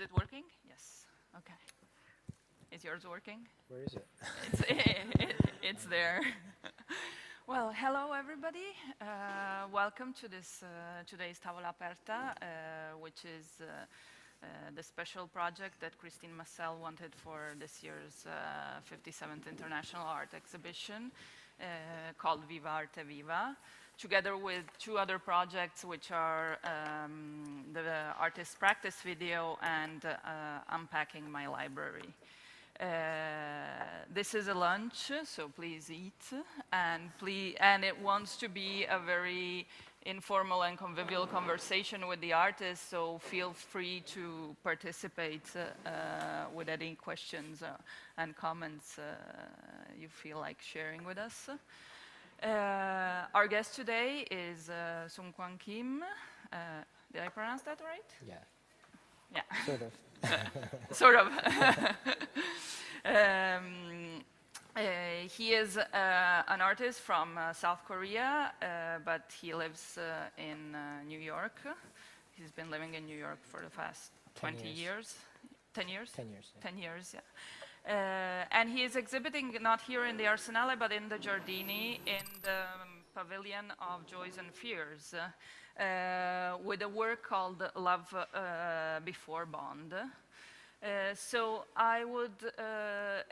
it working? Yes. Okay. Is yours working? Where is it? It's there. Well, hello everybody. Welcome to this today's Tavola Aperta, which is the special project that Christine Massel wanted for this year's 57th International Art Exhibition called Viva Arte Viva, together with two other projects, which are the artist practice video and Unpacking My Library. This is a lunch, so please eat, and it wants to be a very informal and convivial conversation with the artist, so feel free to participate with any questions and comments you feel like sharing with us. Our guest today is Hwan Kim. Did I pronounce that right? Yeah. Yeah. Sort of. Sort of. He is an artist from South Korea, but he lives in New York. He's been living in New York for the past 20 years. 10 years? 10 years. Yeah. 10 years, yeah. And he is exhibiting not here in the Arsenale, but in the Giardini, in the Pavilion of Joys and Fears, with a work called Love Before Bond. So I would,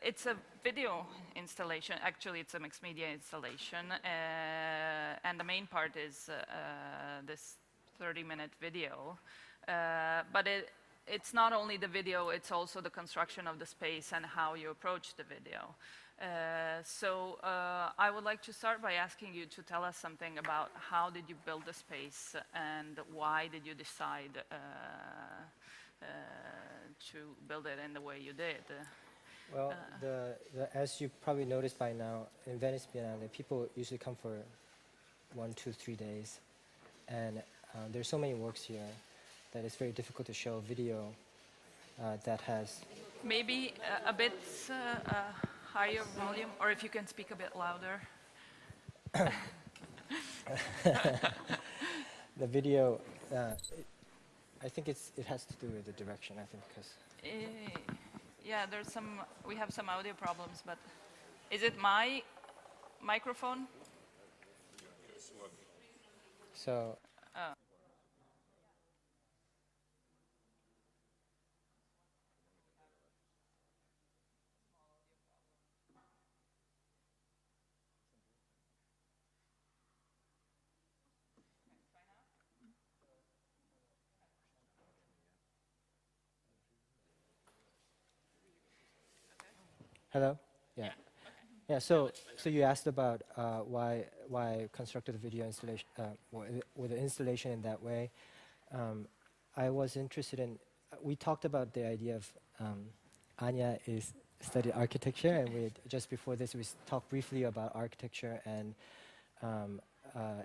it's a video installation, actually it's a mixed media installation, and the main part is this 30-minute video, but it's not only the video, it's also the construction of the space and how you approach the video. So I would like to start by asking you to tell us something about how did you build the space and why did you decide to build it in the way you did? Well, as you probably noticed by now, in Venice Biennale, people usually come for 1, 2, 3 days. And there's so many works here that it's very difficult to show video that has... Maybe a bit higher volume, or if you can speak a bit louder. The video... I think it has to do with the direction, I think, because... Yeah, we have some audio problems, but is it my microphone? So... Hello? Yeah. Okay. Yeah, so you asked about why I constructed the video installation, with the installation in that way. I was interested in, we talked about the idea of, Anya studied architecture, and just before this we talked briefly about architecture and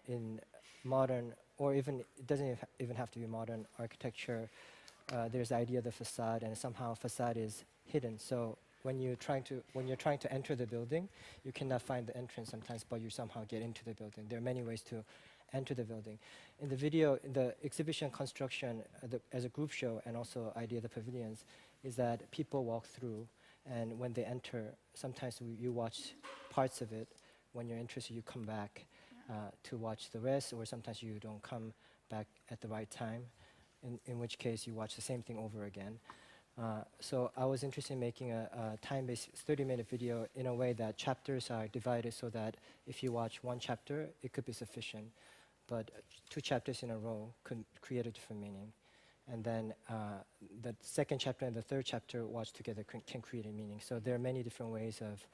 in modern, or even, it doesn't even have to be modern architecture, there's the idea of the facade, and somehow facade is hidden. So when you're trying to enter the building, you cannot find the entrance sometimes, but you somehow get into the building. There are many ways to enter the building. In the video, in the exhibition construction, as a group show, and also idea of the pavilions, is that people walk through, and when they enter, sometimes you watch parts of it. When you're interested, you come back to watch the rest, or sometimes you don't come back at the right time, in which case you watch the same thing over again. So I was interested in making a time-based 30-minute video in a way that chapters are divided so that if you watch one chapter, it could be sufficient. But 2 chapters in a row could create a different meaning. And then the second chapter and the third chapter watched together can create a meaning. So there are many different ways of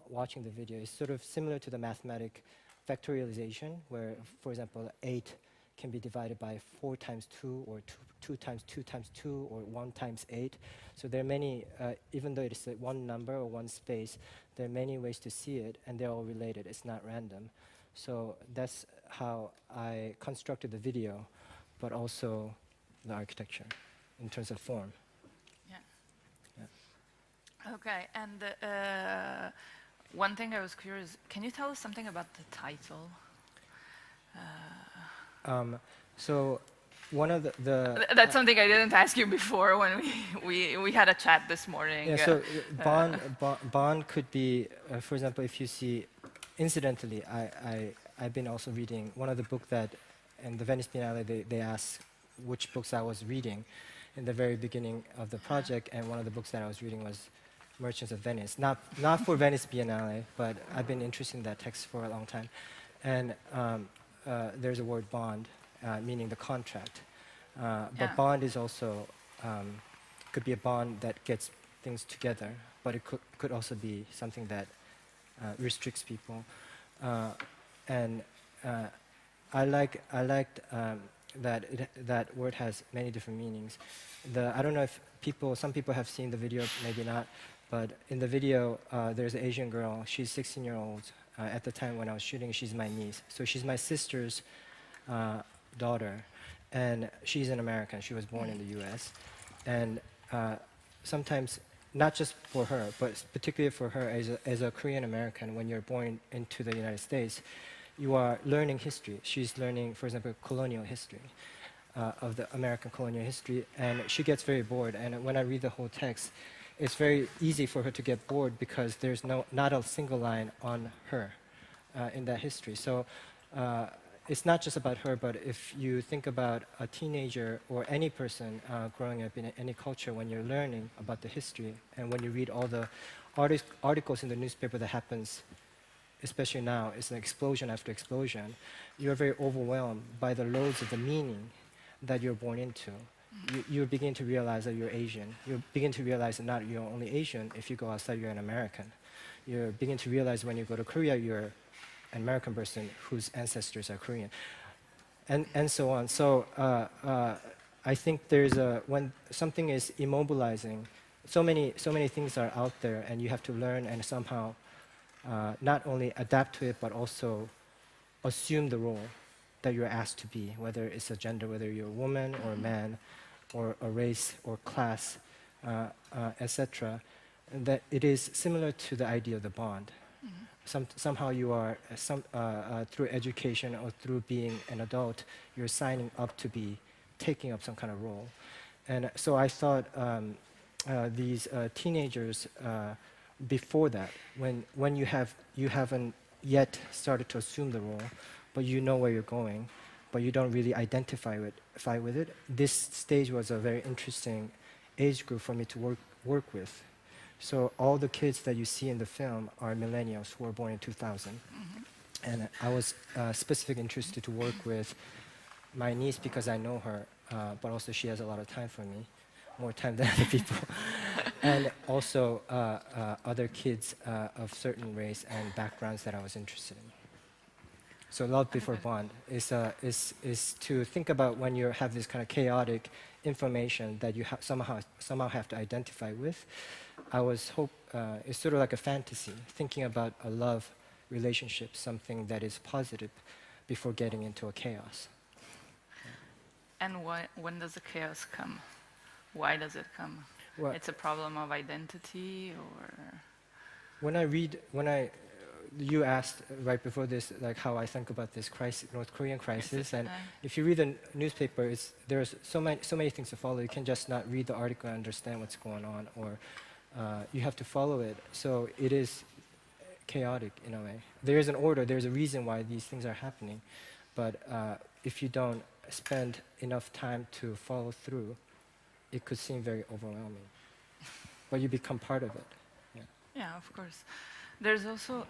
watching the video. It's sort of similar to the mathematic factorialization, where, for example, 8 can be divided by 4 times 2, or 2 times 2 times 2, or 1 times 8. So there are many, even though it is one number or one space, there are many ways to see it, and they're all related. It's not random. So that's how I constructed the video, but also the architecture in terms of form. Yeah. Yeah. Okay, and one thing I was curious, can you tell us something about the title? So one of That's something I didn't ask you before when we had a chat this morning. Yeah, so bond could be, for example, if you see, incidentally, I've been also reading one of the book that, in the Venice Biennale, they asked which books I was reading in the very beginning of the project, and one of the books that I was reading was Merchants of Venice. Not for Venice Biennale, but I've been interested in that text for a long time. And there's a word bond, meaning the contract. But bond is also, could be a bond that gets things together, but it could also be something that restricts people. And I liked that word has many different meanings. I don't know if some people have seen the video, maybe not, but in the video, there's an Asian girl. She's 16-year-old. At the time when I was shooting, she's my niece. So she's my sister's daughter, and she's an American. She was born in the US. And sometimes, not just for her, but particularly for her as a Korean American, when you're born into the United States, you are learning history. She's learning, for example, colonial history, of the American colonial history, and she gets very bored. And when I read the whole text, it's very easy for her to get bored because there's not a single line on her in that history. So it's not just about her, but if you think about a teenager or any person growing up in any culture, when you're learning about the history, and when you read all the articles in the newspaper that happens, especially now, it's an explosion after explosion, you're very overwhelmed by the loads of the meaning that you're born into. You begin to realize that you're Asian. You begin to realize that not you're only Asian. If you go outside, you're an American. You begin to realize when you go to Korea, you're an American person whose ancestors are Korean, and so on. So I think when something is immobilizing, so many things are out there, and you have to learn and somehow not only adapt to it, but also assume the role that you're asked to be, whether it's a gender, whether you're a woman or a man, or a race or class, etc. And that it is similar to the idea of the bond. Somehow you are, through education or through being an adult, you're signing up to be taking up some kind of role. And so I thought these teenagers, before that, when you haven't yet started to assume the role, but you know where you're going, but you don't really identify with it. This stage was a very interesting age group for me to work with. So all the kids that you see in the film are millennials who were born in 2000. And I was specifically interested to work with my niece because I know her, but also she has a lot of time for me, more time than other people. And also other kids of certain race and backgrounds that I was interested in. So love before bond is to think about when you have this kind of chaotic information that you somehow have to identify with. It's sort of like a fantasy, thinking about a love relationship, something that is positive before getting into a chaos. And when does the chaos come? Why does it come? Well, it's a problem of identity, or? You asked right before this, like how I think about this crisis, North Korean crisis, and if you read the newspaper, there's so many things to follow. You can just not read the article and understand what's going on, or you have to follow it. So it is chaotic in a way. There is an order. There's a reason why these things are happening, but if you don't spend enough time to follow through, it could seem very overwhelming. But you become part of it. Yeah, of course. There's also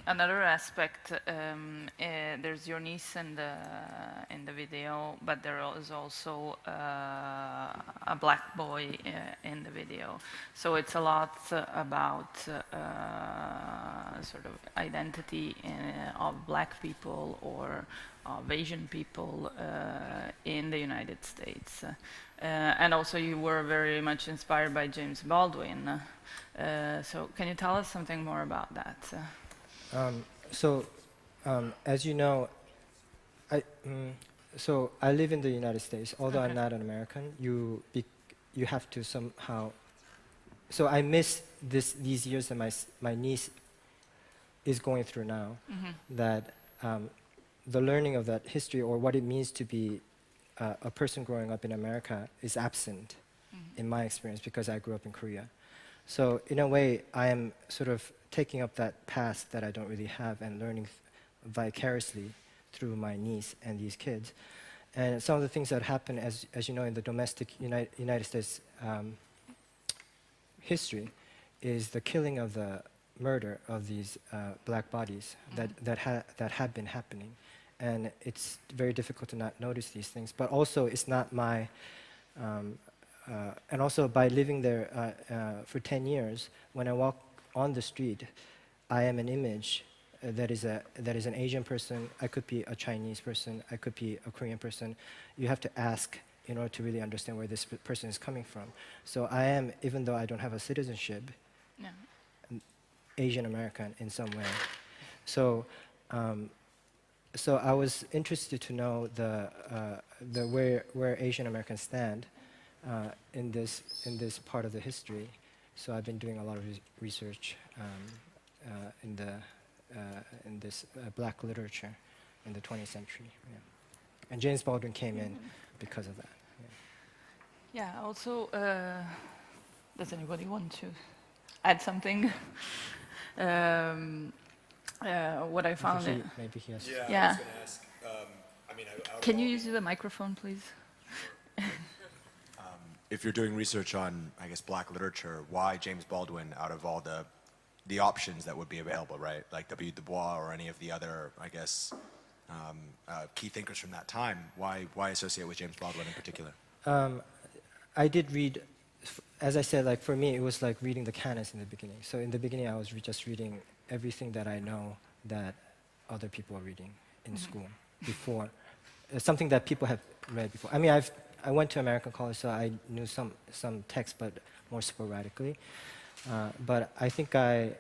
another aspect. There's your niece in the video, but there is also a black boy in the video. So it's a lot about sort of identity of black people or of Asian people in the United States. And also you were very much inspired by James Baldwin. So can you tell us something more about that? As you know, I live in the United States. Although I'm not an American, you have to somehow. So I miss these years that my niece is going through now. That the learning of that history, or what it means to be a person growing up in America is absent in my experience because I grew up in Korea. So in a way, I am sort of taking up that past that I don't really have and learning vicariously through my niece and these kids. And some of the things that happen, as you know, in the domestic United States history, is the killing of the murder of these black bodies that have been happening. And it's very difficult to not notice these things. But also, it's not my... and also, by living there for 10 years, when I walk on the street, I am an image that is an Asian person. I could be a Chinese person. I could be a Korean person. You have to ask in order to really understand where this person is coming from. So I am, even though I don't have a citizenship, Asian American in some way. So, so I was interested to know where Asian Americans stand in this part of the history. So I've been doing a lot of research in this black literature in the 20th century. Yeah. And James Baldwin came in because of that. Yeah, also, does anybody want to add something? What I found... Maybe he has... Yeah, I was going to ask, Can you use the microphone, please? If you're doing research on, I guess, black literature, why James Baldwin out of all the options that would be available, right? Like W. Du Bois or any of the other, I guess, key thinkers from that time, why associate with James Baldwin in particular? I did read, as I said, like for me, it was like reading the canons in the beginning. So in the beginning, I was just reading everything that I know that other people are reading in school before, something that people have read before. I mean, I went to American college, so I knew some text, but more sporadically. But I think I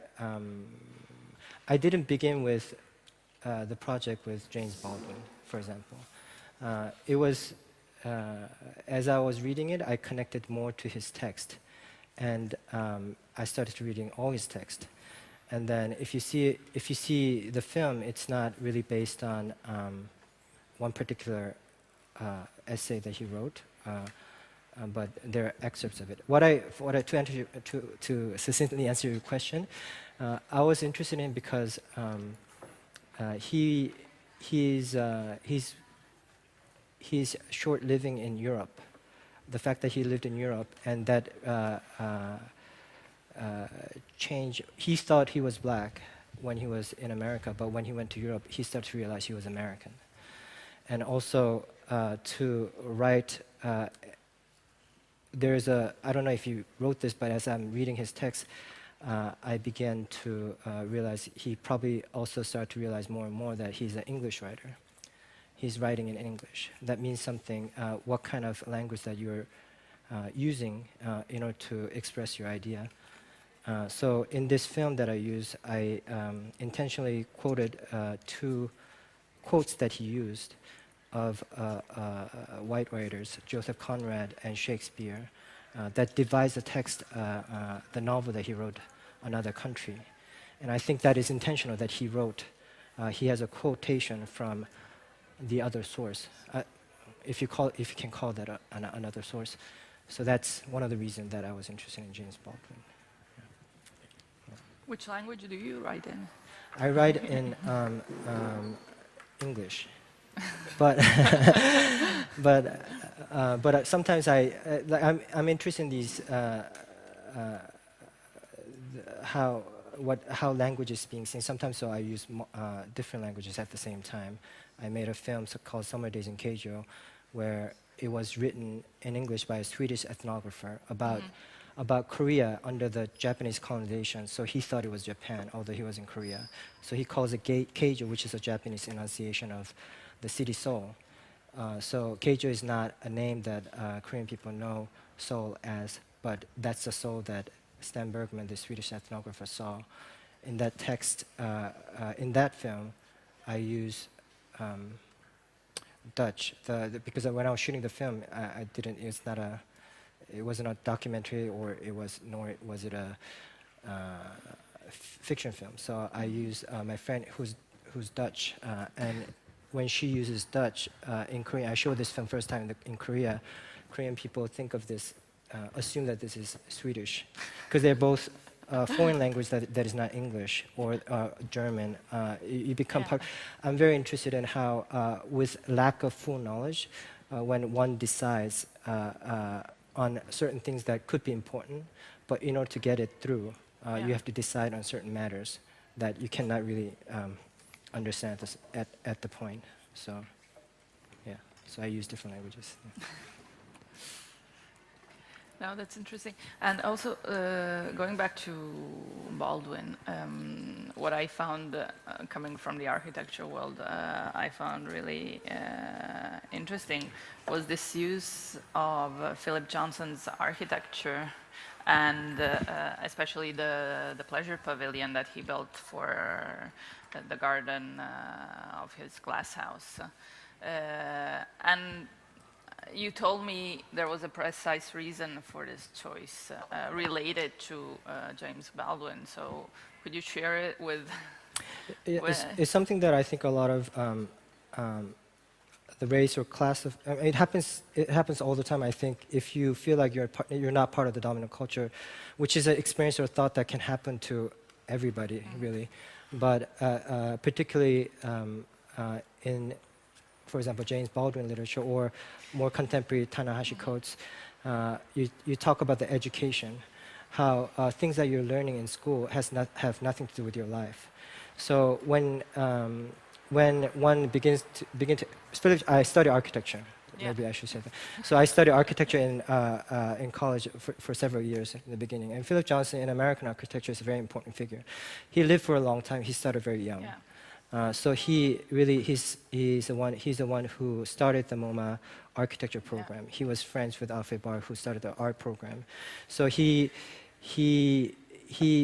didn't begin with the project with James Baldwin, for example. It was, as I was reading it, I connected more to his text. And I started reading all his text. And then if you see the film, it's not really based on one particular essay that he wrote, but there are excerpts of it. To succinctly answer your question, I was interested in because he's short living in Europe. The fact that he lived in Europe and that change, he thought he was black when he was in America, but when he went to Europe, he started to realize he was American. And also to write, I don't know if you wrote this, but as I'm reading his text, I began to realize he probably also started to realize more and more that he's an English writer. He's writing in English. That means something, what kind of language that you're using in order to express your idea. So in this film that I use, I intentionally quoted 2 quotes that he used of white writers, Joseph Conrad and Shakespeare, that divides the text, the novel that he wrote, Another Country. And I think that is intentional, that he wrote, he has a quotation from the other source, if you can call that another source. So that's one of the reasons that I was interested in James Baldwin. Which language do you write in? I write in English, but but sometimes I'm interested in these how language is being seen. Sometimes so I use different languages at the same time. I made a film called Summer Days in Cairo, where it was written in English by a Swedish ethnographer about Korea under the Japanese colonization. So he thought it was Japan, although he was in Korea. So he calls it Keijo, which is a Japanese enunciation of the city Seoul. So Keijo is not a name that Korean people know Seoul as, but that's the Seoul that Stan Bergman, the Swedish ethnographer, saw. In that text, in that film, I use Dutch, because when I was shooting the film, it wasn't a documentary, nor was it a fiction film. So I used my friend who's Dutch, and when she uses Dutch in Korean, I showed this film first time in Korea. Korean people think of this, assume that this is Swedish, because they're both foreign language that is not English or German. You become part. I'm very interested in how, with lack of full knowledge, when one decides on certain things that could be important, but in order to get it through, you have to decide on certain matters that you cannot really understand this at the point. So, yeah. So I use different languages. Yeah. No, that's interesting. And also, going back to Baldwin, what I found coming from the architecture world, I found really interesting was this use of Philip Johnson's architecture, and especially the pleasure pavilion that he built for the garden of his glass house. And you told me there was a precise reason for this choice related to James Baldwin. So could you share it with? It's something that I think a lot of the race or class of it happens all the time. I think if you feel like you're not part of the dominant culture, which is an experience or thought that can happen to everybody, really, but particularly in, for example, James Baldwin literature or more contemporary Tanahashi quotes, you talk about the education, how things that you're learning in school have nothing to do with your life. So when one begins to I study architecture. Yeah. Maybe I should say that. So I studied architecture in college for several years in the beginning. And Philip Johnson in American architecture is a very important figure. He lived for a long time. He started very young. Yeah. So he really he's the one who started the MoMA architecture program. Yeah. He was friends with Alfred Barr, who started the art program. So he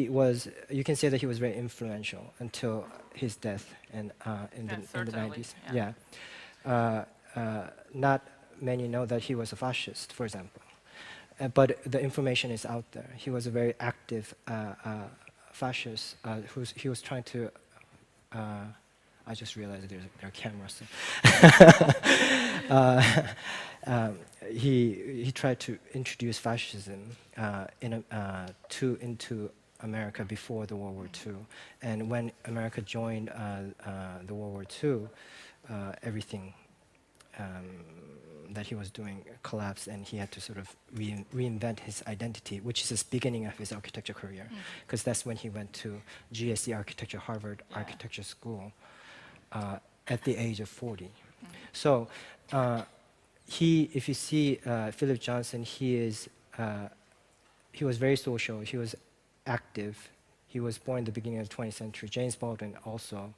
was, you can say that he was very influential until his death in the 90s. Yeah. Not many know that he was a fascist, for example. But the information is out there. He was a very active fascist. He was trying to. I just realized there are cameras. He tried to introduce fascism into America before the World War II, and when America joined the World War II, everything that he was doing collapsed, and he had to sort of reinvent his identity, which is the beginning of his architecture career, because that's when he went to GSE Architecture, Harvard Architecture School, at the age of 40. So if you see Philip Johnson, he was very social. He was active. He was born in the beginning of the 20th century. James Baldwin also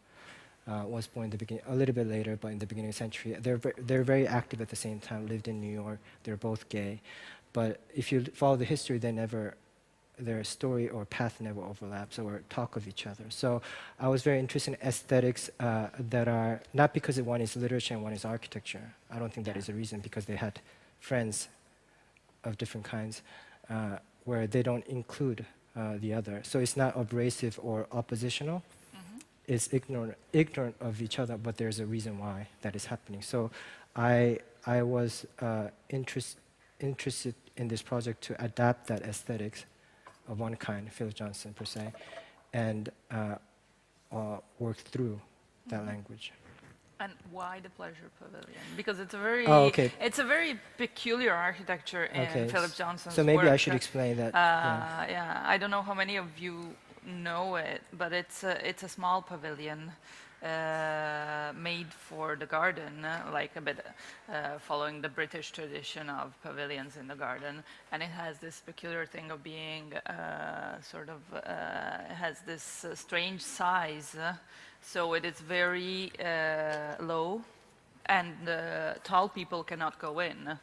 was born in the beginning, a little bit later, but in the beginning of the century. They're very active at the same time, lived in New York. They're both gay. But if you follow the history, their story or path never overlaps or talk of each other. So I was very interested in aesthetics that are, not because one is literature and one is architecture. I don't think that is a reason, because they had friends of different kinds where they don't include the other. So it's not abrasive or oppositional. It's ignorant of each other, but there's a reason why that is happening. So I was interested in this project to adapt that aesthetics of one kind, Philip Johnson per se, and work through that language. And why the pleasure pavilion? Because it's a very it's a very peculiar architecture in Philip Johnson's So maybe work. I should explain that. Yeah, I don't know how many of you know it, but it's a small pavilion made for the garden, like a bit following the British tradition of pavilions in the garden, and it has this peculiar thing of being has this strange size, so it is very low, and tall people cannot go in.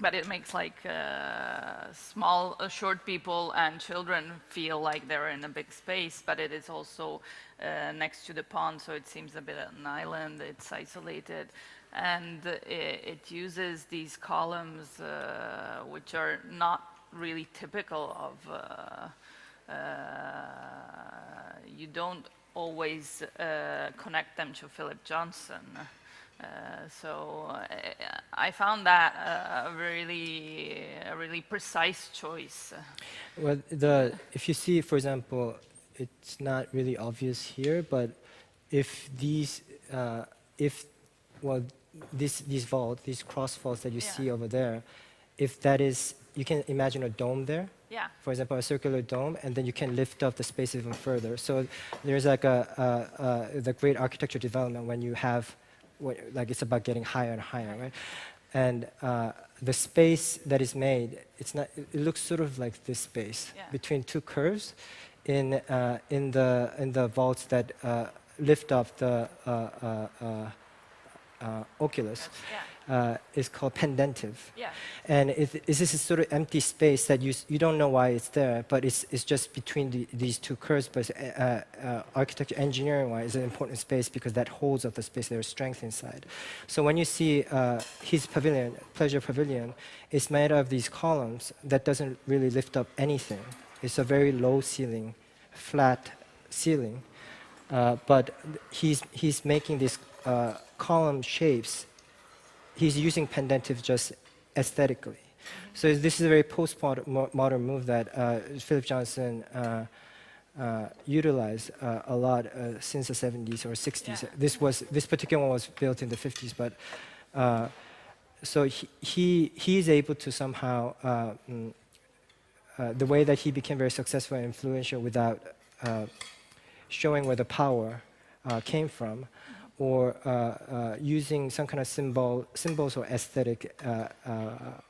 But it makes like short people and children feel like they're in a big space, but it is also next to the pond, so it seems a bit an island, it's isolated. And it uses these columns which are not really typical of, you don't always connect them to Philip Johnson. So I found that a really precise choice. Well, if you see, for example, it's not really obvious here, but if these, well, these vaults, these cross vaults that you see over there, if that is, you can imagine a dome there. Yeah. For example, a circular dome, and then you can lift up the space even further. So there's like the great architecture development when you have, like it's about getting higher and higher, right? And the space that is made, it's not. It looks sort of like this space between two curves, in the vaults that lift up the oculus. Is called pendentive. Yeah. And it's this sort of empty space that you don't know why it's there, but it's just between these two curves. But architecture, engineering-wise, is an important space because that holds up the space. There's strength inside. So when you see his pavilion, Pleasure Pavilion, it's made of these columns that doesn't really lift up anything. It's a very low ceiling, flat ceiling, but he's making these column shapes. He's using pendentive just aesthetically. So this is a very postmodern move that Philip Johnson utilized a lot since the 70s or 60s. This particular one was built in the 50s, but so he is able to somehow the way that he became very successful and influential without showing where the power came from, or using some kind of symbols or aesthetic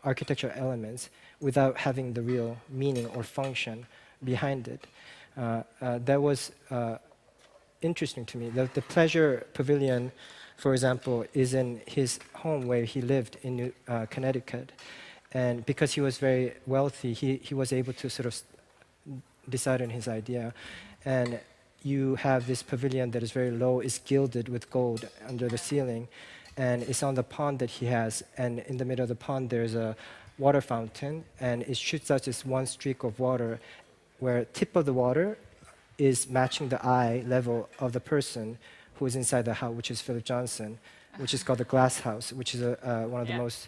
architectural elements without having the real meaning or function behind it. That was interesting to me. The Pleasure Pavilion, for example, is in his home where he lived in Connecticut. And because he was very wealthy, he was able to sort of decide on his idea. And you have this pavilion that is very low, is gilded with gold under the ceiling, and it's on the pond that he has, and in the middle of the pond there's a water fountain, and it shoots out this one streak of water where tip of the water is matching the eye level of the person who is inside the house, which is Philip Johnson, which is called the Glass House, which is one of the most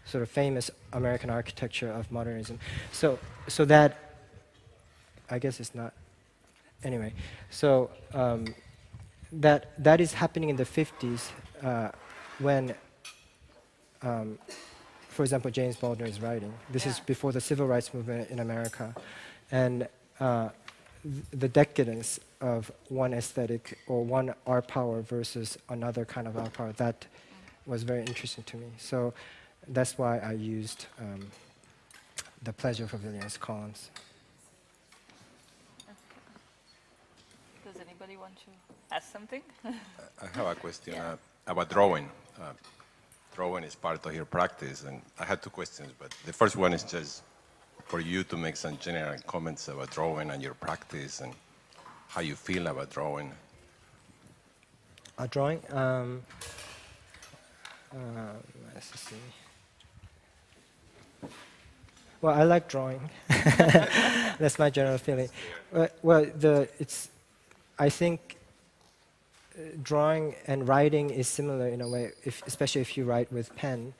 sort of famous American architecture of modernism. So that, I guess it's not. Anyway, so that is happening in the 50s when, for example, James Baldwin is writing. This is before the civil rights movement in America, and the decadence of one aesthetic or one art power versus another kind of art power, that was very interesting to me. So that's why I used the Pleasure Pavilion's columns. Does anybody want to ask something? I have a question about drawing. Drawing is part of your practice, and I had two questions, but the first one is just for you to make some general comments about drawing and your practice and how you feel about drawing. Drawing? Let's see. Well, I like drawing. That's my general feeling. Well, I think drawing and writing is similar in a way, especially if you write with pen,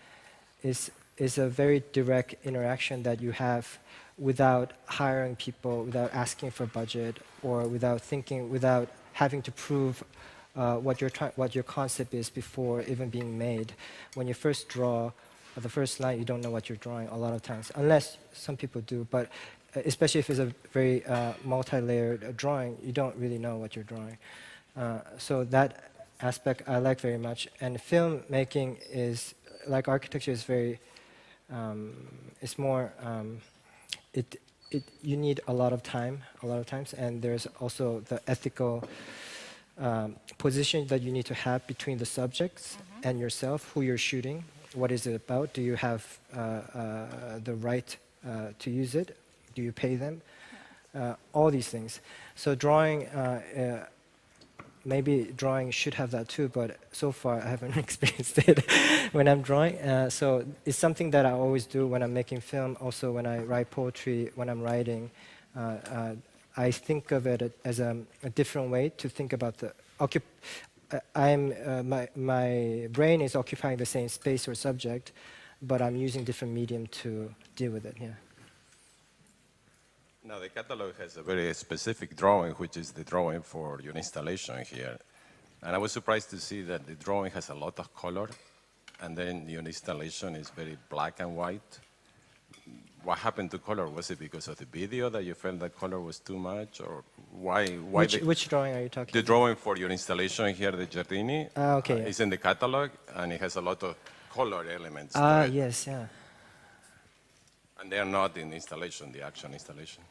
is a very direct interaction that you have without hiring people, without asking for budget, or without having to prove what your concept is before even being made. When you first draw, the first line, you don't know what you're drawing a lot of times, unless some people do, but especially if it's a very multi-layered drawing, you don't really know what you're drawing. So that aspect I like very much. And filmmaking is, like architecture, is very, it's more, you need a lot of times, and there's also the ethical position that you need to have between the subjects and yourself, who you're shooting, what is it about, do you have the right to use it, do you pay them, all these things. So drawing, maybe drawing should have that too, but so far I haven't experienced it when I'm drawing. So it's something that I always do when I'm making film, also when I write poetry, when I'm writing. I think of it as a different way to think about my brain is occupying the same space or subject, but I'm using different medium to deal with it. Yeah. Now, the catalog has a very specific drawing, which is the drawing for your installation here. And I was surprised to see that the drawing has a lot of color, and then your installation is very black and white. What happened to color? Was it because of the video that you felt that color was too much, or why? Which drawing are you talking about? The drawing for your installation here, the Giardini, Okay. is in the catalog, and it has a lot of color elements to it. Yes, yeah. And they are not in the installation, the actual installation.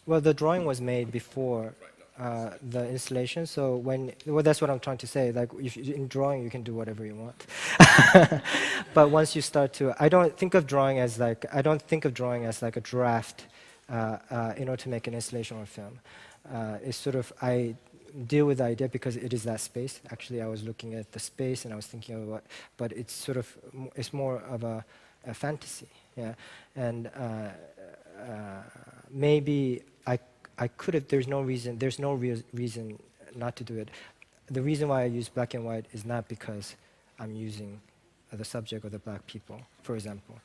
Well, the drawing was made before the installation, so that's what I'm trying to say. Like, in drawing, you can do whatever you want. But once you start to, I don't think of drawing as like a draft in order to make an installation or film. It's sort of, I deal with the idea because it is that space. Actually, I was looking at the space and I was thinking of what, but it's sort of, it's more of a fantasy, yeah. And maybe I could have, there's no real reason not to do it. The reason why I use black and white is not because I'm using the subject or the black people, for example.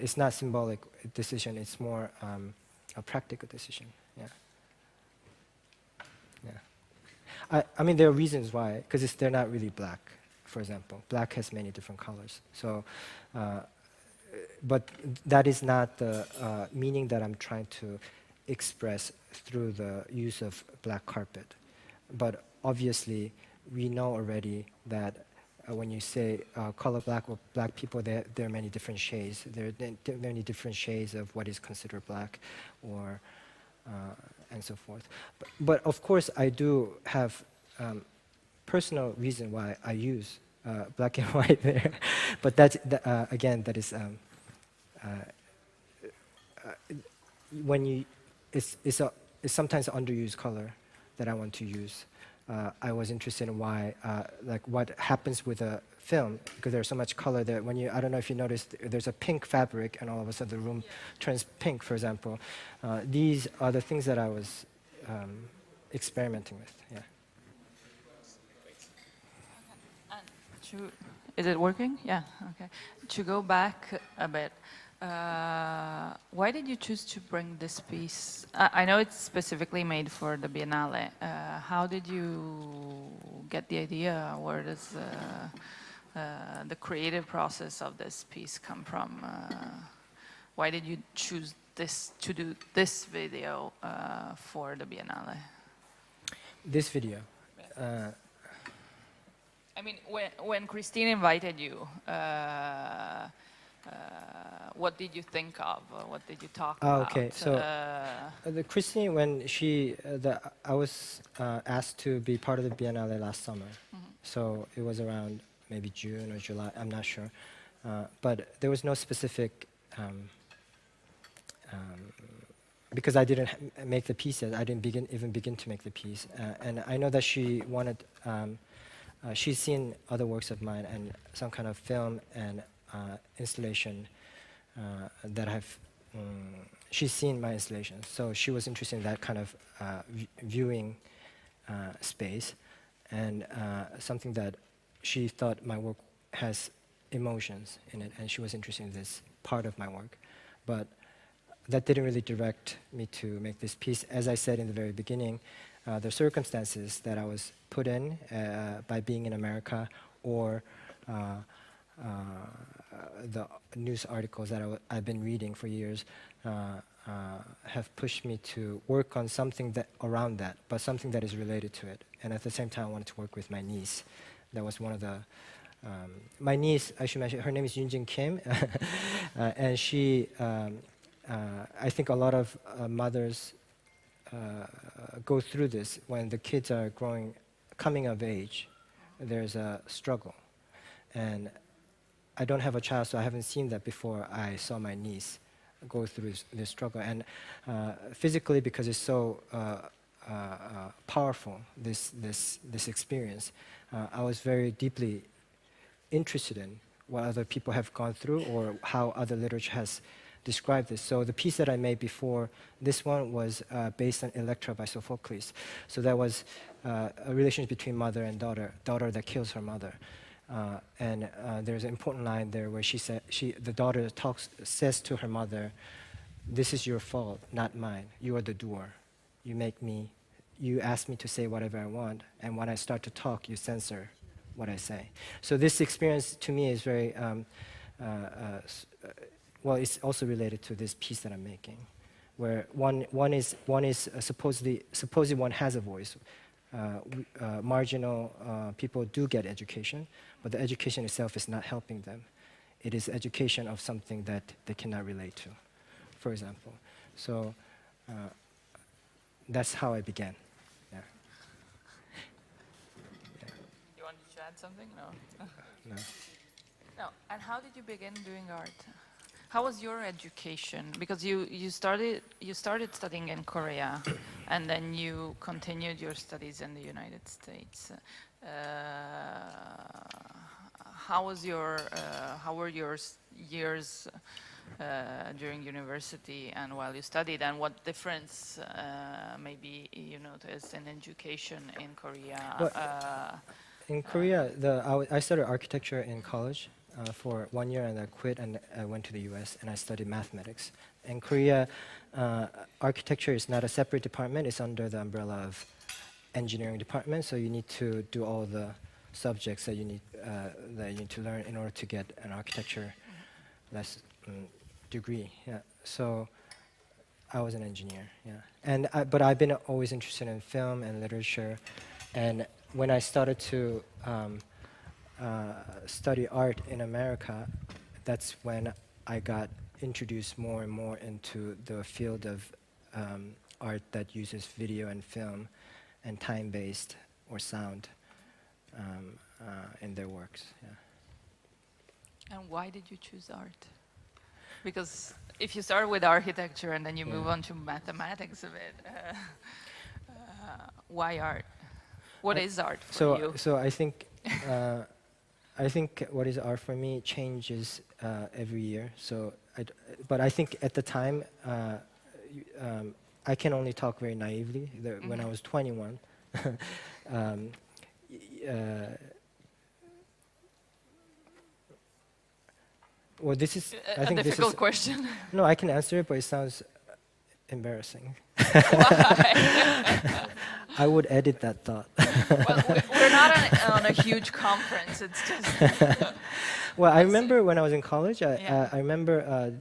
It's not a symbolic decision, it's more a practical decision, yeah. Yeah. I mean, there are reasons why, because they're not really black, for example. Black has many different colors. So, but that is not the meaning that I'm trying to express through the use of black carpet. But obviously, we know already that when you say color black or black people, there are many different shades. There are many different shades of what is considered black, or and so forth. But of course, I do have personal reason why I use black and white there. But that's again, that is when you. It's sometimes underused color that I want to use. I was interested in why, like what happens with a film, because there's so much color that when you, I don't know if you noticed, there's a pink fabric and all of a sudden the room turns pink, for example. These are the things that I was experimenting with, yeah. Is it working? Yeah, okay. To go back a bit, why did you choose to bring this piece? I know it's specifically made for the Biennale. How did you get the idea? Where does the creative process of this piece come from? Why did you choose to do this video for the Biennale? This video? I mean, when Christine invited you, what did you think of? What did you talk about? Okay, so Christine, when I was asked to be part of the Biennale last summer, so it was around maybe June or July, I'm not sure, but there was no specific, because I didn't make the piece yet, I didn't even begin to make the piece, and I know that she wanted, she's seen other works of mine and some kind of film and installation that she's seen my installations, so she was interested in that kind of viewing space, and something that she thought my work has emotions in it, and she was interested in this part of my work. But that didn't really direct me to make this piece. As I said in the very beginning, the circumstances that I was put in by being in America, or the news articles that I've been reading for years have pushed me to work on something around that, but something that is related to it. And at the same time, I wanted to work with my niece. That was one of the, my niece, I should mention, her name is Hwan Kim, and she, I think a lot of mothers go through this when the kids are coming of age. There's a struggle. And I don't have a child, so I haven't seen that before I saw my niece go through this struggle. And physically, because it's so powerful, this experience, I was very deeply interested in what other people have gone through, or how other literature has describe this. So the piece that I made before this one was based on Electra by Sophocles. So that was a relationship between mother and daughter that kills her mother. And there's an important line there where the daughter says to her mother, "This is your fault, not mine. You are the doer. You ask me to say whatever I want, and when I start to talk, you censor what I say." So this experience to me is very, well, it's also related to this piece that I'm making, where one is supposedly one has a voice. Marginal people do get education, but the education itself is not helping them. It is education of something that they cannot relate to, for example. So that's how I began. Yeah. You wanted to add something? No. No. No. And how did you begin doing art? How was your education? Because you started studying in Korea, and then you continued your studies in the United States. How were your years during university and while you studied, and what difference maybe you noticed in education in Korea? In Korea, I studied architecture in college for 1 year, and I quit and I went to the US and I studied mathematics. In Korea, architecture is not a separate department, it's under the umbrella of engineering department, so you need to do all the subjects that you need to learn in order to get an architecture degree. Yeah. So I was an engineer, yeah. But I've been always interested in film and literature, and when I started to study art in America, that's when I got introduced more and more into the field of art that uses video and film and time-based or sound in their works. Yeah. And why did you choose art? Because if you start with architecture and then you move on to mathematics a bit, why art? What is art for you? So I think what is art for me changes every year. So, but I think at the time, I can only talk very naively. When I was 21, well, this is I think difficult question. No, I can answer it, but it sounds embarrassing. Why? I would edit that thought. Well, we're not on a huge conference. It's just. Well, I remember when I was in college. I remember.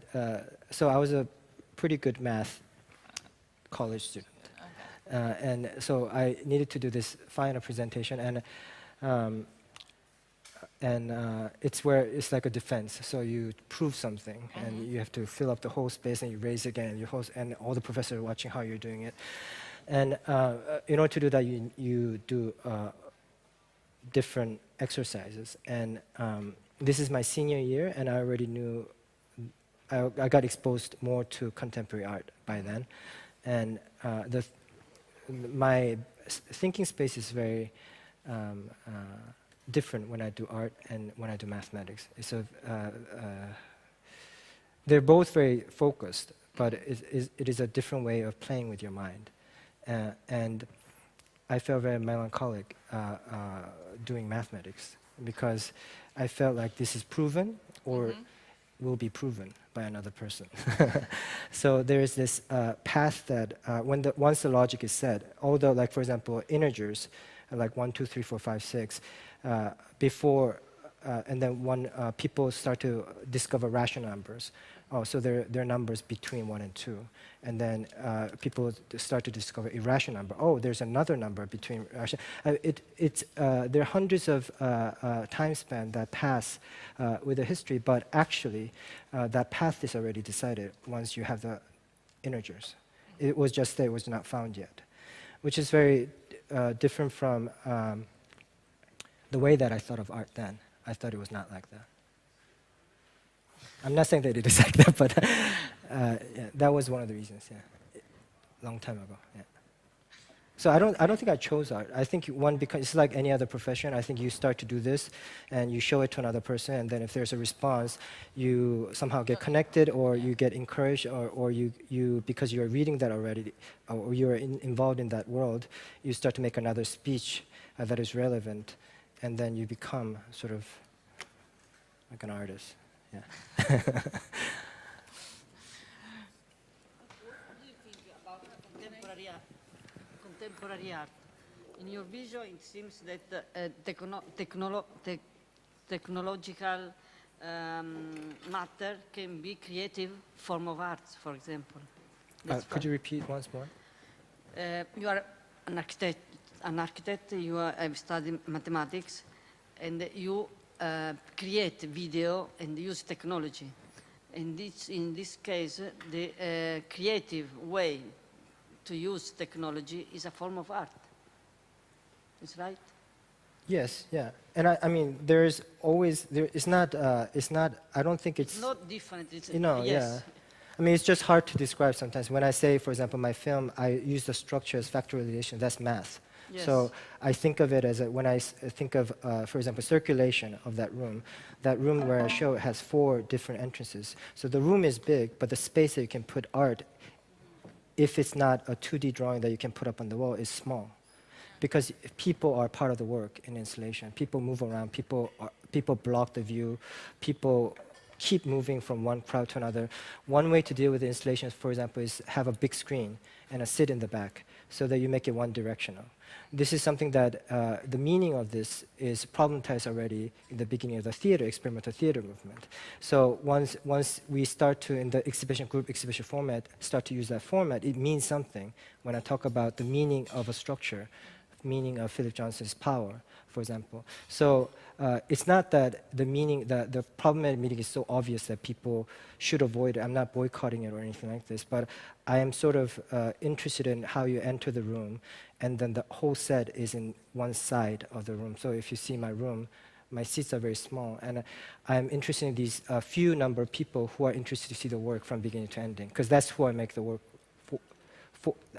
So I was a pretty good math college student, and so I needed to do this final presentation, and it's where it's like a defense. So you prove something, and you have to fill up the whole space, and you raise again, and all the professors are watching how you're doing it. And in order to do that, you do different exercises. And this is my senior year, and I already knew, I got exposed more to contemporary art by then. And my thinking space is very different when I do art and when I do mathematics. So they're both very focused, but it is a different way of playing with your mind. And I felt very melancholic doing mathematics because I felt like this is proven or will be proven by another person. So there is this path that once the logic is set, although like for example integers like 1, 2, 3, 4, 5, 6, before and then people start to discover rational numbers. Oh, so there are numbers between 1 and 2. And then people start to discover irrational number. Oh, there's another number between rational. There are hundreds of time span that pass with the history, but actually that path is already decided once you have the integers. It was just that it was not found yet, which is very different from the way that I thought of art then. I thought it was not like that. I'm not saying that it is like that, but yeah, that was one of the reasons, yeah. Long time ago, yeah. So I don't think I chose art. I think because it's like any other profession. I think you start to do this, and you show it to another person, and then if there's a response, you somehow get connected, or you get encouraged, or you because you're reading that already, or you're involved in that world, you start to make another speech that is relevant, and then you become sort of like an artist. Yeah. Contemporary art. In your vision, it seems that technological matter can be creative form of art, for example. Could you repeat once more? You are an architect. You have studied mathematics, and you create video and use technology. And in this case, the creative way to use technology is a form of art. Is right? Yes, yeah. And I mean, it's not, I don't think it's... Not different, it's, yes. Yeah. I mean, it's just hard to describe sometimes. When I say, for example, my film, I use the structure as factorization, that's math. Yes. So I think of it as, when I think of, for example, circulation of that room where I show it has 4 different entrances. So the room is big, but the space that you can put art, if it's not a 2D drawing that you can put up on the wall, is small. Because people are part of the work in installation. People move around, people block the view, people keep moving from one crowd to another. One way to deal with the installations, for example, is have a big screen and a sit in the back so that you make it one directional. This is something that the meaning of this is problematized already in the beginning of the theater, experimental theater movement. So once we start to, in the group exhibition format, start to use that format, it means something. When I talk about the meaning of a structure, meaning of Philip Johnson's power, for example. So it's not that the meaning, the problematic meaning is so obvious that people should avoid it. I'm not boycotting it or anything like this, but I am sort of interested in how you enter the room, and then the whole set is in one side of the room. So if you see my room, my seats are very small, and I'm interested in these few number of people who are interested to see the work from beginning to ending, because that's who I make the work for.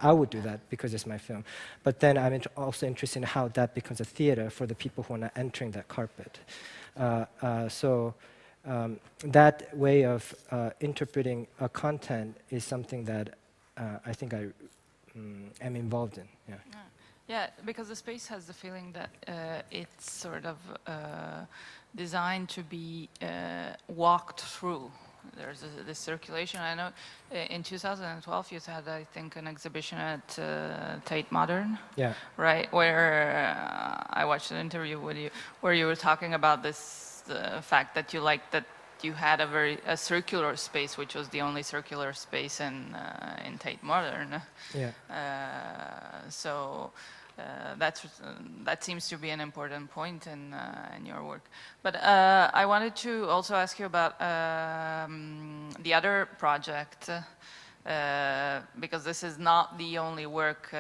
I would do that because it's my film. But then I'm also interested in how that becomes a theater for the people who are not entering that carpet. That way of interpreting a content is something that I think I am involved in. Yeah. Yeah, because the space has the feeling that it's sort of designed to be walked through. There's this circulation. I know in 2012 you had, I think, an exhibition at Tate Modern. Yeah. Right, where I watched an interview with you, where you were talking about this, the fact that you liked that you had a circular space, which was the only circular space in Tate Modern. Yeah. That seems to be an important point in your work. But I wanted to also ask you about the other project, because this is not the only work.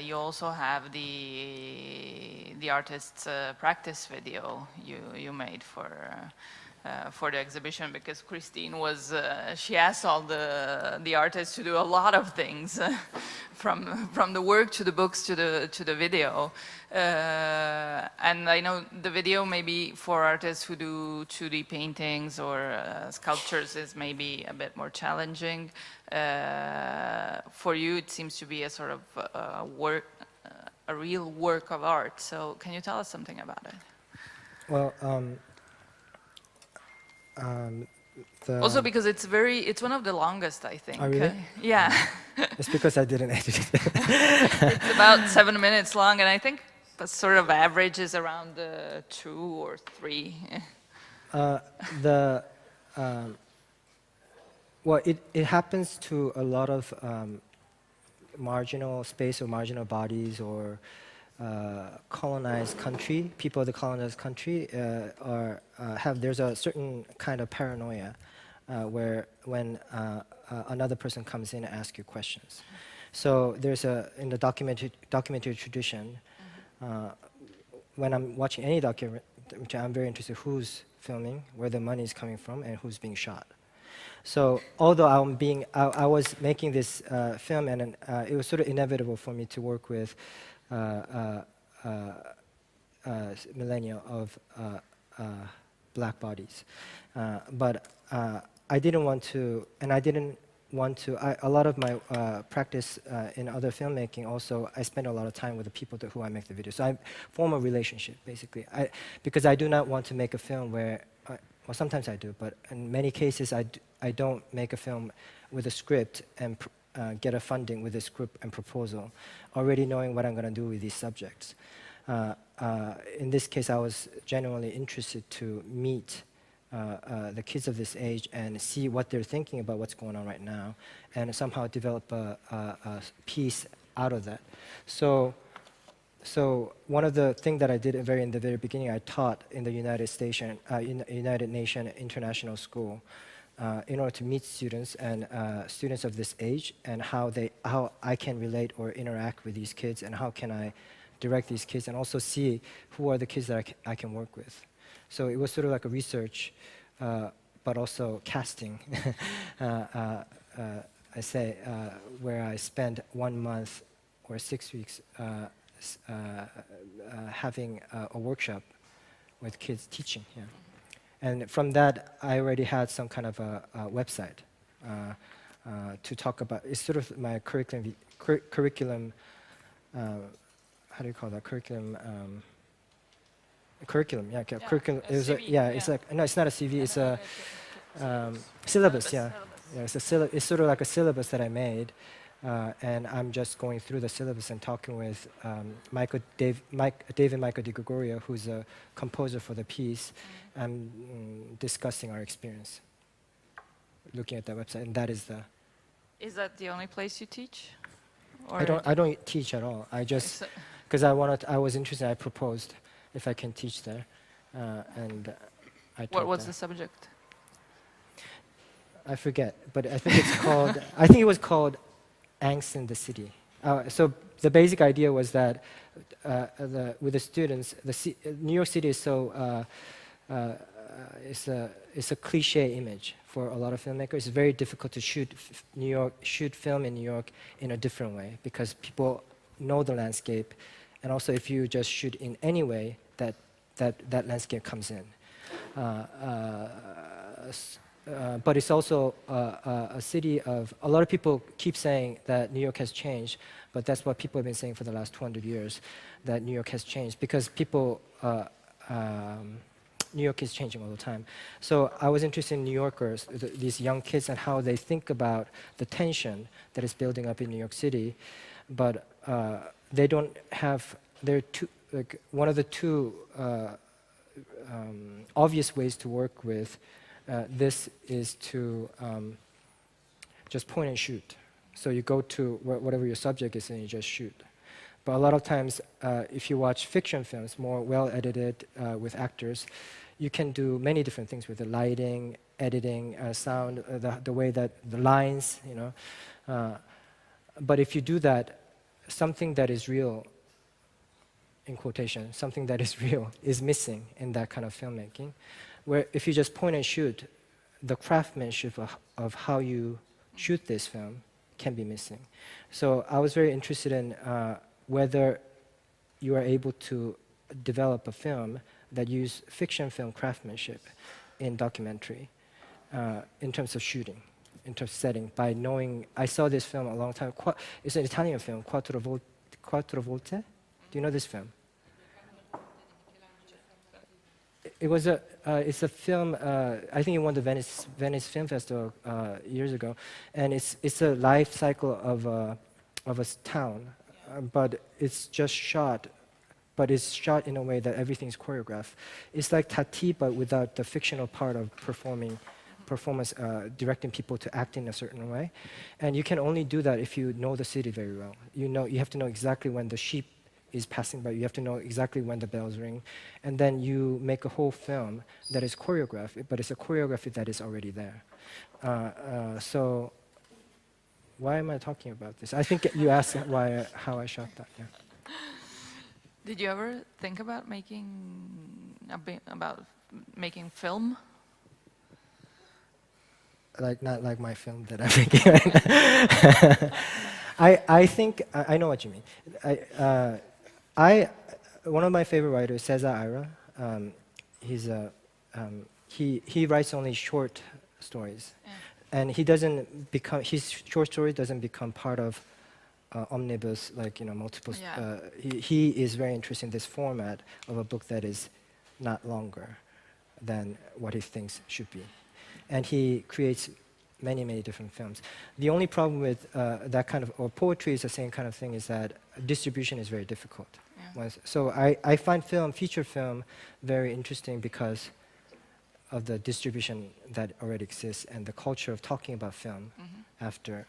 You also have the artist's practice video you made for the exhibition, because Christine was, she asked all the artists to do a lot of things, from the work to the books to the video. And I know the video maybe for artists who do 2D paintings or sculptures is maybe a bit more challenging. For you, it seems to be a sort of a real work of art. So can you tell us something about it? Well, also because it's one of the longest, I think. Oh, really? Yeah. It's because I didn't edit it. It's about 7 minutes long, and I think the sort of average is around 2 or 3. Well, it happens to a lot of marginal space or marginal bodies or colonized country. People of the colonized country there's a certain kind of paranoia where when another person comes in and asks you questions. So there's in the documentary tradition, when I'm watching any documentary, I'm very interested who's filming, where the money is coming from, and who's being shot. So although I was making this film, and it was sort of inevitable for me to work with millennia of black bodies, but I didn't want to, and I didn't want to. A lot of my practice in other filmmaking also, I spend a lot of time with the people who I make the videos. So I form a relationship, basically. Because I do not want to make a film where, well, sometimes I do, but in many cases I don't make a film with a script and get a funding with a script and proposal, already knowing what I'm going to do with these subjects. In this case, I was genuinely interested to meet the kids of this age and see what they're thinking about what's going on right now, and somehow develop a piece out of that. So one of the things that I did in the very beginning, I taught in the United Nations International School in order to meet students and students of this age, and how I can relate or interact with these kids, and how can I direct these kids, and also see who are the kids that I can work with. So it was sort of like a research, but also casting, I say, where I spent 1 month or 6 weeks having a workshop with kids teaching. Yeah. And from that, I already had some kind of a website to talk about. It's sort of my curriculum. How do you call that? Curriculum. Curriculum. Yeah. Yeah, Curriculum. It's like no, it's not a CV. It's a syllabus. Yeah. Yeah. It's sort of like a syllabus that I made. And I'm just going through the syllabus and talking with David Michael DiGregorio, who's a composer for the piece, and discussing our experience, looking at that website, and that is the. Is that the only place you teach? Or I don't teach at all. I just because I was interested. I proposed if I can teach there, and I. What was the subject? I forget, but I think it's called. I think it was called Angst in the City. So the basic idea was that with the students, New York City is so it's a cliche image for a lot of filmmakers. It's very difficult to shoot film in New York in a different way, because people know the landscape, and also if you just shoot in any way, that landscape comes in. But it's also a city of, a lot of people keep saying that New York has changed, but that's what people have been saying for the last 200 years, that New York has changed, because New York is changing all the time. So I was interested in New Yorkers, these young kids, and how they think about the tension that is building up in New York City, but they don't have, one of the two obvious ways to work with this is to just point and shoot. So you go to whatever your subject is and you just shoot. But a lot of times, if you watch fiction films, more well-edited with actors, you can do many different things with the lighting, editing, sound, the way that the lines, you know. But if you do that, something that is real, in quotation, something that is real is missing in that kind of filmmaking. Where if you just point and shoot, the craftsmanship of how you shoot this film can be missing. So I was very interested in whether you are able to develop a film that use fiction film craftsmanship in documentary, in terms of shooting, in terms of setting, by knowing. I saw this film a long time. It's an Italian film, Quattro Volte. Do you know this film? It was it's a film. I think it won the Venice Film Festival years ago, and it's a life cycle of a town, but it's just shot. But it's shot in a way that everything's choreographed. It's like Tati, but without the fictional part of performance, directing people to act in a certain way. And you can only do that if you know the city very well. You have to know exactly when the sheep is passing by. You have to know exactly when the bells ring. And then you make a whole film that is choreographed, but it's a choreography that is already there. So why am I talking about this? I think you asked how I shot that. Yeah. Did you ever think about making film? not like my film that I'm making right now. I think I know what you mean. One of my favorite writers, Cesar Ira. He's a he writes only short stories, and he doesn't become his short story doesn't become part of omnibus, like multiple. He is very interested in this format of a book that is not longer than what he thinks should be, and he creates many different films. The only problem with that kind of, or poetry is the same kind of thing, is that distribution is very difficult. So I find feature film very interesting because of the distribution that already exists and the culture of talking about film after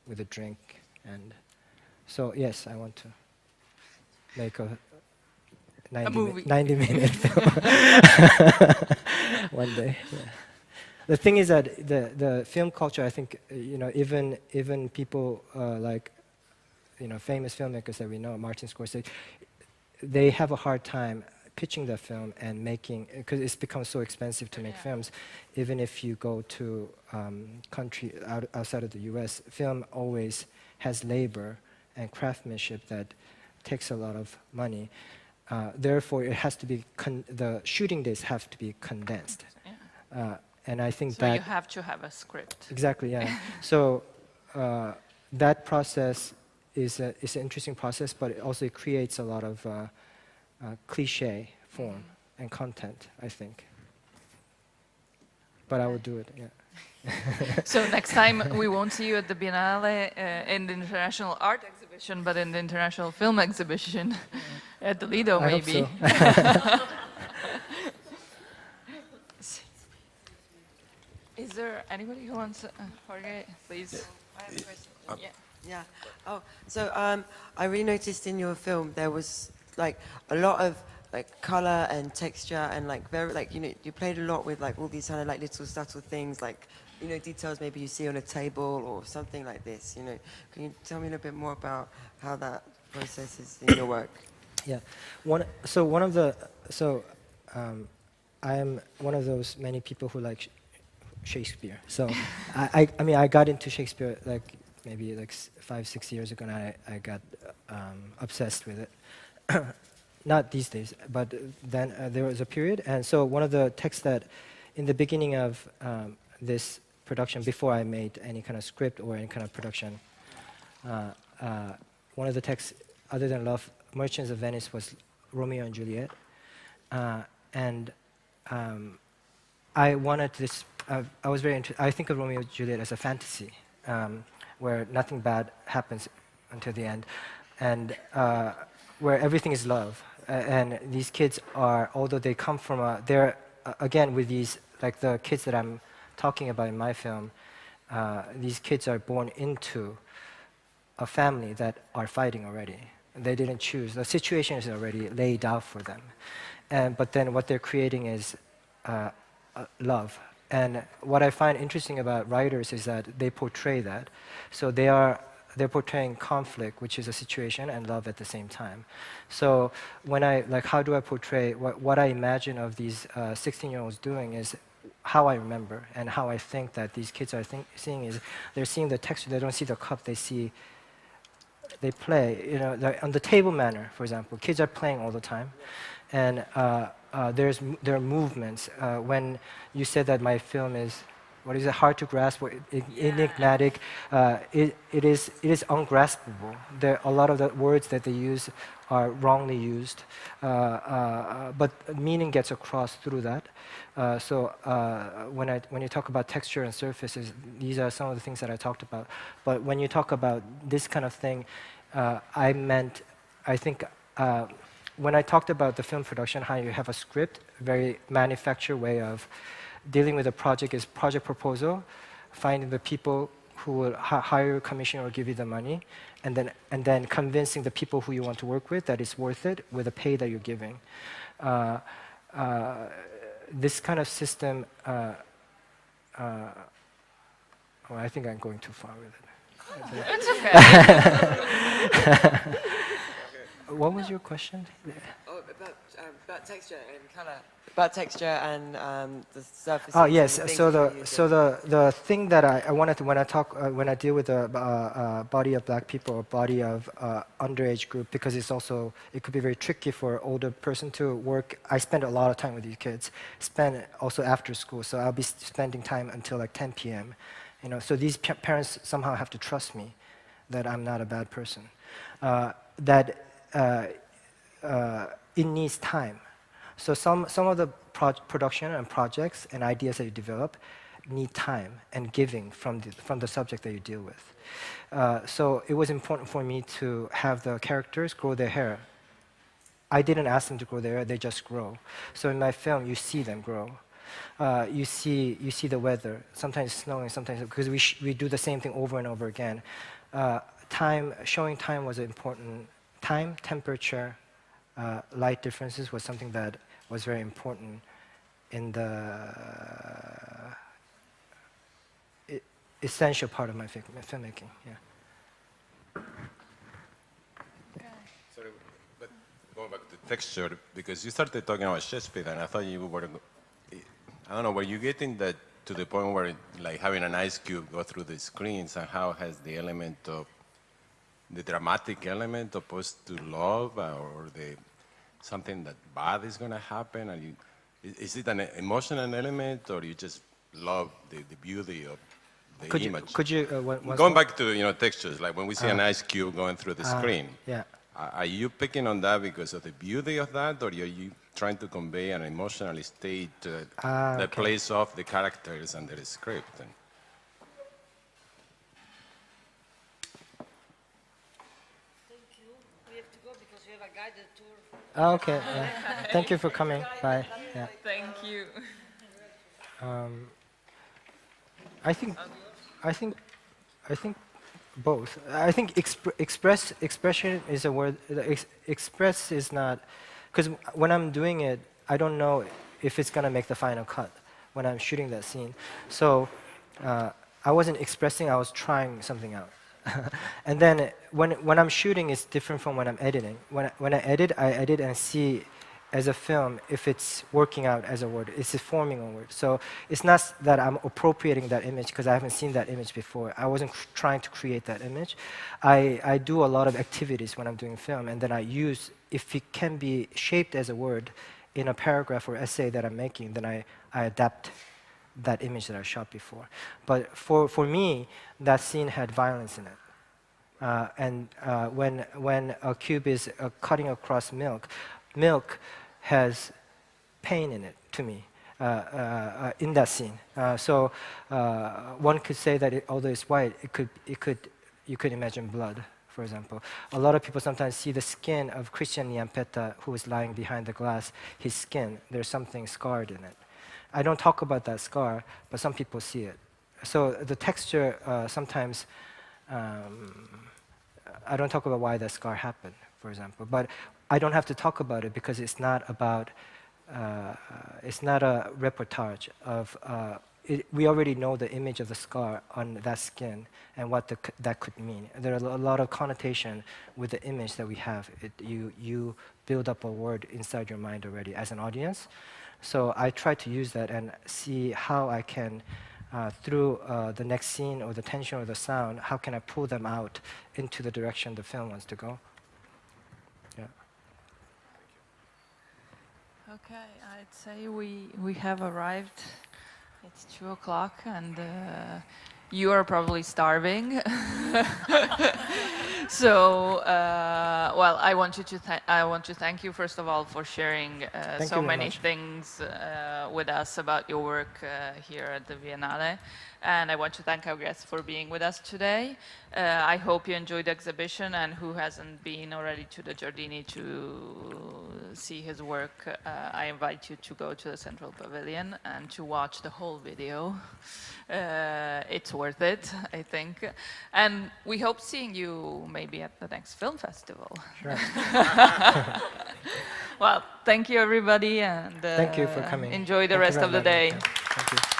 with a drink. And so yes, I want to make a 90-minute film one day. Yeah. The thing is that the film culture, I think, even people like famous filmmakers that we know, Martin Scorsese, they have a hard time pitching the film and making, because it's become so expensive to make films. Even if you go to country outside of the U.S., film always has labor and craftsmanship that takes a lot of money. Therefore, it has to be the shooting days have to be condensed. And I think that you have to have a script. Exactly, yeah. So that process is an interesting process, but it creates a lot of cliche form and content, I think. But I would do it, yeah. So next time we won't see you at the Biennale in the International Art Exhibition, but in the International Film Exhibition at the Lido, maybe. I hope so. Is there anybody who wants to, Jorge, please? I have a question. Yeah. Oh, so I really noticed in your film there was like a lot of like color and texture and like very like you played a lot with like all these kind of like little subtle things like details maybe you see on a table or something like this. Can you tell me a little bit more about how that process is in your work? Yeah. I am one of those many people who like Shakespeare. So I got into Shakespeare like maybe like 5-6 years ago, and I got obsessed with it. Not these days, but then there was a period. And so one of the texts that in the beginning of this production, before I made any kind of script or any kind of production, one of the texts, other than Love, Merchants of Venice, was Romeo and Juliet. And I wanted this, I was very interested, I think of Romeo and Juliet as a fantasy, where nothing bad happens until the end, and where everything is love. And these kids are, although they come from they're, again, with these, like the kids that I'm talking about in my film, these kids are born into a family that are fighting already. They didn't choose. The situation is already laid out for them. But then what they're creating is love. And what I find interesting about writers is that they portray that. So they're portraying conflict, which is a situation, and love at the same time. So when how do I portray what I imagine of these 16-year-olds doing is how I remember, and how I think that these kids are seeing is they're seeing the texture. They don't see the cup. They play. On the table manner, for example, kids are playing all the time, and there are movements. When you said that my film is, what is it, hard to grasp, or enigmatic, it is ungraspable. A lot of the words that they use are wrongly used, but meaning gets across through that. So when you talk about texture and surfaces, these are some of the things that I talked about. But when you talk about this kind of thing, I think when I talked about the film production, how you have a script, very manufactured way of dealing with a project is project proposal, finding the people who will hire, commission, or give you the money, and then convincing the people who you want to work with that it's worth it with the pay that you're giving. This kind of system, I think I'm going too far with it. It's okay. What was your question? Oh, about texture and color. about texture and the surfaces. Oh and yes. the things So that the you're so using. the thing that I wanted to, when I deal with the body of black people or body of underage group, because it could be very tricky for an older person to work. I spend a lot of time with these kids. Spend also after school, so I'll be spending time until like 10 p.m. So these parents somehow have to trust me that I'm not a bad person. That it needs time. So some of the production and projects and ideas that you develop need time and giving from the subject that you deal with. So it was important for me to have the characters grow their hair. I didn't ask them to grow their hair; they just grow. So in my film, you see them grow. You see the weather. Sometimes it's snowing, sometimes because we do the same thing over and over again. Showing time was important. Time, temperature, light differences was something that was very important in the essential part of my filmmaking. Yeah. Sorry, but going back to texture, because you started talking about Shakespeare, and I thought you were, I don't know, were you getting that to the point where like having an ice cube go through the screens, and how has the element of the dramatic element opposed to love, or something that bad is going to happen? And is it an emotional element, or you just love the beauty of the image? Could you going back to textures, like when we see an ice cube going through the screen, yeah. Are you picking on that because of the beauty of that, or are you trying to convey an emotional state that plays off the characters and the script? Guided tour. Oh, okay. Yeah. Thank you for coming. Bye. Yeah. Thank you. I think both. I think expression is a word. Express is not, because when I'm doing it, I don't know if it's gonna make the final cut when I'm shooting that scene. So I wasn't expressing. I was trying something out. And then when I'm shooting, it's different from when I'm editing. When I edit and see as a film if it's working out as a word, it's forming a word. So it's not that I'm appropriating that image because I haven't seen that image before. I wasn't trying to create that image. I do a lot of activities when I'm doing film, and then I use, if it can be shaped as a word in a paragraph or essay that I'm making, then I adapt that image that I shot before. But for me, that scene had violence in it. When a cube is cutting across milk has pain in it to me in that scene. So one could say that although it's white, you could imagine blood, for example. A lot of people sometimes see the skin of Christian Nyampeta, who is lying behind the glass. His skin, there's something scarred in it. I don't talk about that scar, but some people see it. So the texture sometimes, I don't talk about why that scar happened, for example. But I don't have to talk about it because it's not about, it's not a reportage of, we already know the image of the scar on that skin and what that could mean. There are a lot of connotation with the image that we have. You build up a word inside your mind already as an audience. So I try to use that and see how I can, through the next scene or the tension or the sound, how can I pull them out into the direction the film wants to go. Yeah. Okay, I'd say we have arrived. It's 2 o'clock, and you are probably starving. So, well, I want to thank you first of all for sharing so many things with us about your work here at the Biennale. And I want to thank our guests for being with us today. I hope you enjoyed the exhibition, and who hasn't been already to the Giardini to see his work, I invite you to go to the Central Pavilion and to watch the whole video. It's worth it, I think. And we hope seeing you maybe at the next film festival. Sure. Well, thank you everybody, and thank you for coming. Enjoy the rest of the day. Thank you.